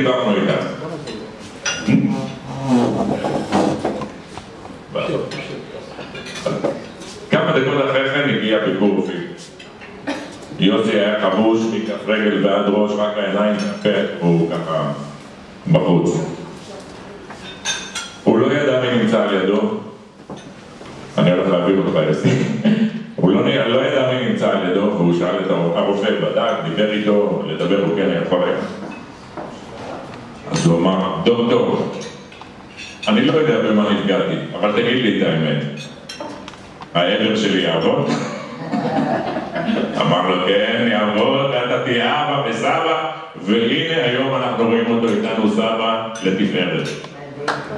דיברנו איתה. כמה דקות אחרי כן הגיע ביקור רפואי. יוסי היה חבוש מכף רגל ועד ראש, רק העיניים והפה, והוא ככה בחוץ. הוא לא ידע מי נמצא על ידו. אני הולך להביא אותך יוסי. הוא לא ידע מי נמצא על ידו, והוא שאל את הרופא, בדק, דיבר איתו, לדבר הוא כן יכול היה. אז הוא אמר, דוקטור, אני לא יודע במה נפגעתי, אבל תגיד לי את האמת. העבר שלי יעבוד? אמר לו, כן, יעבוד, אתה תהיה אבא וסבא, והנה היום אנחנו רואים אותו איתנו סבא לתפארת.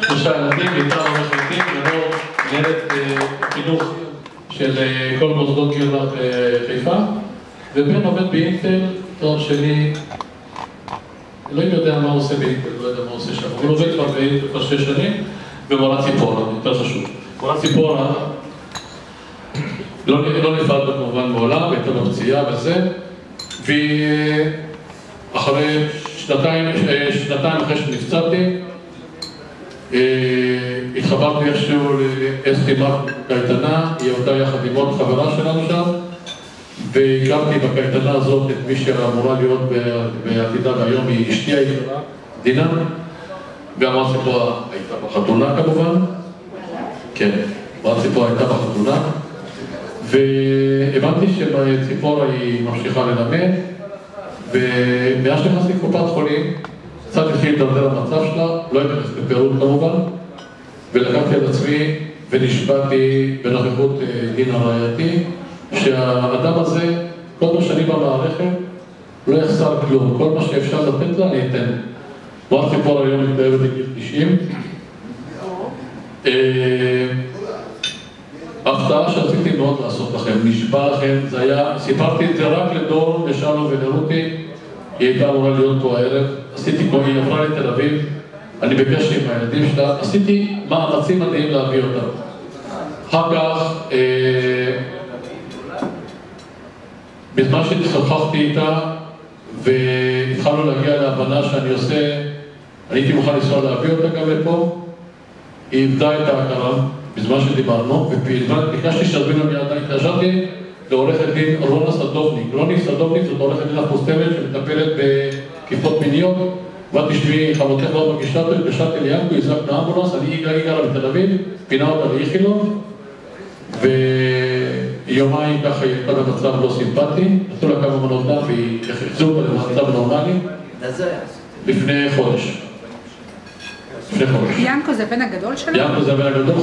שלושה ילדים, איתנו מחליטים, לנור מנהלת חינוך של כל מוסדות גיורלך חיפה, ובן עובד באינטל, תואר שני, לא יודע מה הוא עושה באינטל, לא יודע מה הוא עושה שם, הוא עובד כבר באינטל כבר 6 שנים, ומורה ציפורה, יותר חשוב. מורה ציפורה לא נפרד כמובן מעולם, הייתה בפציעה וזה, ואחרי שנתיים אחרי שנפצעתי, התחברתי איכשהו לאסתי בקייטנה, היא עובדה יחד עם עוד חברה שלנו שם, והכרתי בקייטנה הזאת את מי שאמורה להיות בעתידה והיום היא אשתי היקרה, דינה, והמורה ציפורה הייתה בחתונה כמובן, כן, המורה ציפורה הייתה בחתונה, והבנתי שציפורה היא ממשיכה ללמד, ומאז שנכנסתי לקופת חולים, קצת התחיל לדרדר המצב שלה, לא התייחס בפירוט כמובן, ולקחתי על עצמי ונשבעתי בנוכחות דין הרעייתי, שהאדם הזה, כל מה שאני במערכת, לא יחסר כלום, כל מה שאפשר לתת לה, אני אתן. מורה ציפורה היום מתאהבת בגיל 90. ההפתעה שרציתי מאוד לעשות לכם, נשבע לכם, זה היה, סיפרתי את זה רק לדור, לשלום ולרותי, היא הייתה אמורה להיות פה הערב, עשיתי פה, היא עברה לתל אביב, אני בקשר עם הילדים שלה, עשיתי מאמצים מדהים להביא אותם. אחר כך, בזמן ששוחחתי איתה, והתחלנו להגיע להבנה שאני עושה, אני הייתי מוכן לנסוע להביא אותה גם לפה, היא איבדה את ההכרה, בזמן שדיברנו, וביקשתי שתזמין לה מיד, התקשרתי לעורכת דין רונה סדובניק. רוני סדובניק זאת עורכת דין הפוסטמת שמטפלת בתקיפות מיניות, ואמרתי שמי חמותך לא מגישה אותו, התקשרתי ליאנקו, הזרקנו אמבולנס, אני גרה בתל אביב, פינה אותה לאיכילוב, ויומיים ככה היא הייתה במצב לא סימפטי, נתנו לה כמה מנות דם והיא החזירו אותה למצב נורמלי לפני חודש. ינקו זה בן הגדול שלו? ינקו זה בן הגדול,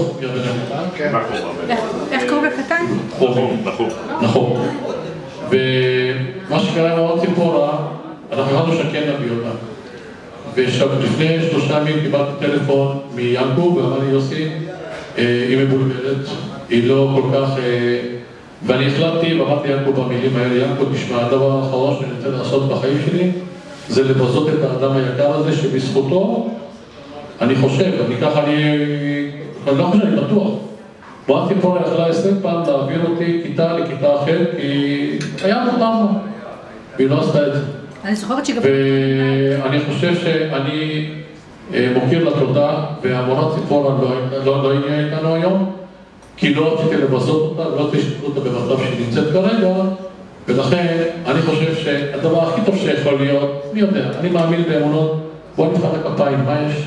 איך קוראים לקטן? נכון. ומה שקרה עם מורה ציפורה, אנחנו החלטנו שכן נביא אותה. ולפני 3 ימים קיבלתי טלפון מיינקו, ואמר לי יוסי, היא מבולבלת, היא לא כל כך... ואני החלטתי, ואמרתי ינקו במילים האלה, ינקו תשמע, הדבר האחרון שאני רוצה לעשות בחיים שלי, זה לבזות את האדם היקר הזה שבזכותו, אני חושב, אני לא חושב, אני בטוח. מורה ציפורה יכלה 20 פעם להעביר אותי כיתה לכיתה אחרת, כי היה מותר, והיא לא עשתה את זה. אני זוכרת שגם... ואני חושב שאני מוקיר לה תודה, והמורה ציפורה לא הגיעה איתנו היום, כי לא רציתי לבזות אותה, לא רציתי לשתות אותה במצב שהיא נמצאת כרגע, ולכן אני חושב שהדבר הכי טוב שיכול להיות, מי יודע, אני מאמין באמונות, בואו נפתח לכפיים, מה יש?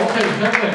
אוקיי, חבר'ה.